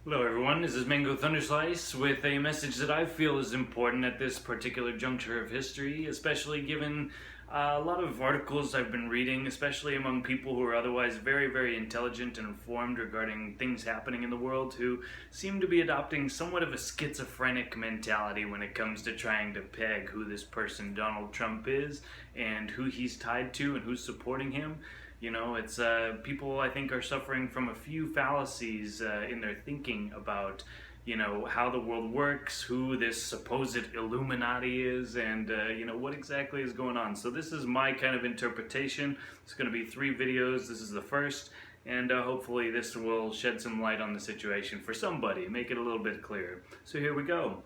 Hello everyone, this is Mango Thunderslice with a message that I feel is important at this particular juncture of history, especially given a lot of articles I've been reading, especially among people who are otherwise very intelligent and informed regarding things happening in the world, who seem to be adopting somewhat of a schizophrenic mentality when it comes to trying to peg who this person Donald Trump is and who he's tied to and who's supporting him. You know, it's people I think are suffering from a few fallacies in their thinking about, you know, how the world works, who this supposed Illuminati is, and you know, what exactly is going on. So this is my kind of interpretation. It's going to be 3 videos. This is the first, and hopefully this will shed some light on the situation for somebody, make it a little bit clearer. So here we go.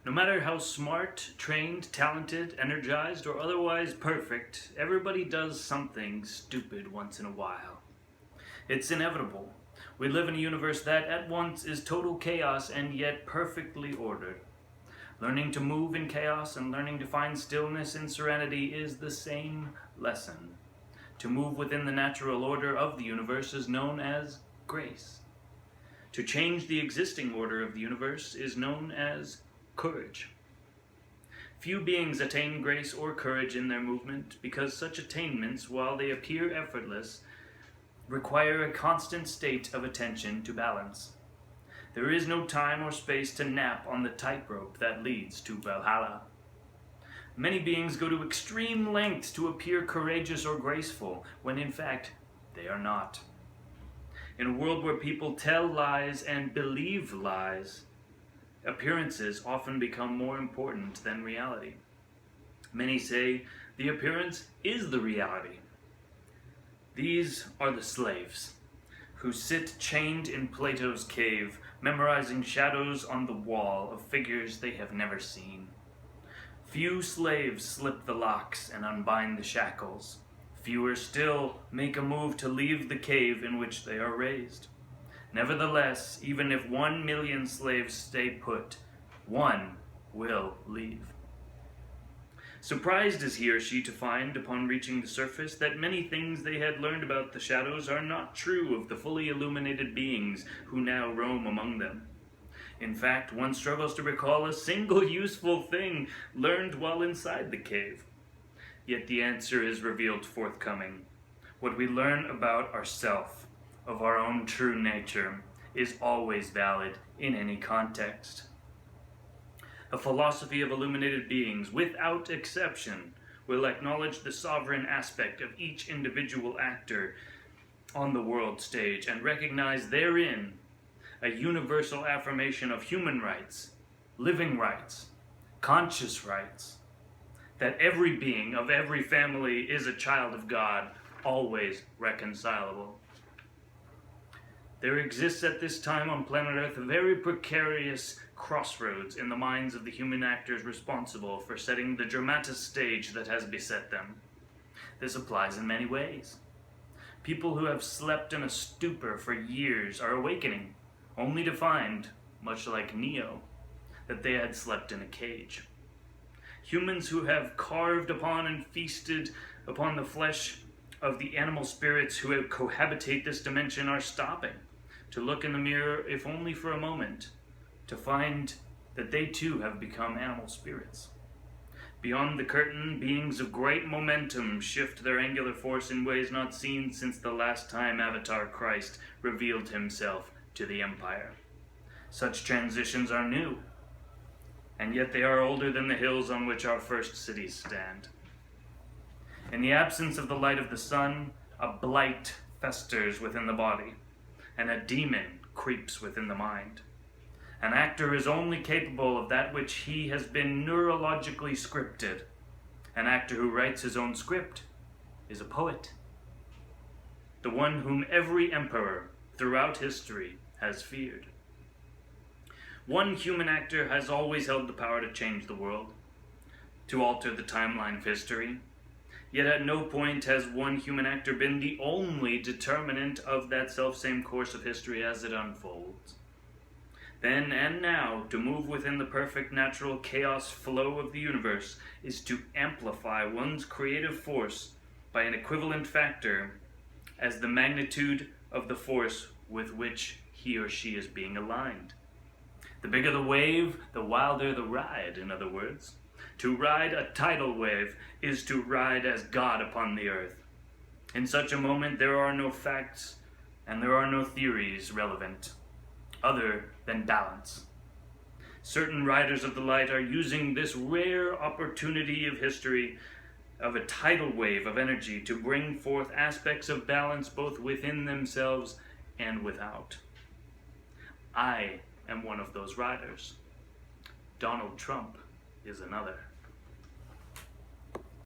No matter how smart, trained, talented, energized, or otherwise perfect, everybody does something stupid once in a while. It's inevitable. We live in a universe that at once is total chaos and yet perfectly ordered. Learning to move in chaos and learning to find stillness in serenity is the same lesson. To move within the natural order of the universe is known as grace. To change the existing order of the universe is known as courage. Few beings attain grace or courage in their movement because such attainments, while they appear effortless, require a constant state of attention to balance. There is no time or space to nap on the tightrope that leads to Valhalla. Many beings go to extreme lengths to appear courageous or graceful, when in fact they are not. In a world where people tell lies and believe lies, appearances often become more important than reality. Many say the appearance is the reality. These are the slaves, who sit chained in Plato's cave, memorizing shadows on the wall of figures they have never seen. Few slaves slip the locks and unbind the shackles. Fewer still make a move to leave the cave in which they are raised. Nevertheless, even if 1 million slaves stay put, one will leave. Surprised is he or she to find, upon reaching the surface, that many things they had learned about the shadows are not true of the fully illuminated beings who now roam among them. In fact, one struggles to recall a single useful thing learned while inside the cave. Yet the answer is revealed forthcoming. What we learn about ourself, of our own true nature, is always valid in any context. A philosophy of illuminated beings, without exception, will acknowledge the sovereign aspect of each individual actor on the world stage and recognize therein a universal affirmation of human rights, living rights, conscious rights, that every being of every family is a child of God, always reconcilable. There exists at this time on planet Earth a very precarious crossroads in the minds of the human actors responsible for setting the dramatis stage that has beset them. This applies in many ways. People who have slept in a stupor for years are awakening, only to find, much like Neo, that they had slept in a cage. Humans who have carved upon and feasted upon the flesh of the animal spirits who cohabitate this dimension are stopping to look in the mirror, if only for a moment, to find that they too have become animal spirits. Beyond the curtain, beings of great momentum shift their angular force in ways not seen since the last time Avatar Christ revealed himself to the Empire. Such transitions are new, and yet they are older than the hills on which our first cities stand. In the absence of the light of the sun, a blight festers within the body, and a demon creeps within the mind. An actor is only capable of that which he has been neurologically scripted. An actor who writes his own script is a poet. The one whom every emperor throughout history has feared. One human actor has always held the power to change the world, to alter the timeline of history. Yet at no point has one human actor been the only determinant of that selfsame course of history as it unfolds. Then and now, to move within the perfect natural chaos flow of the universe is to amplify one's creative force by an equivalent factor as the magnitude of the force with which he or she is being aligned. The bigger the wave, the wilder the ride, in other words. To ride a tidal wave is to ride as God upon the earth. In such a moment, there are no facts and there are no theories relevant, other than balance. Certain riders of the light are using this rare opportunity of history, of a tidal wave of energy, to bring forth aspects of balance both within themselves and without. I am one of those riders. Donald Trump is another.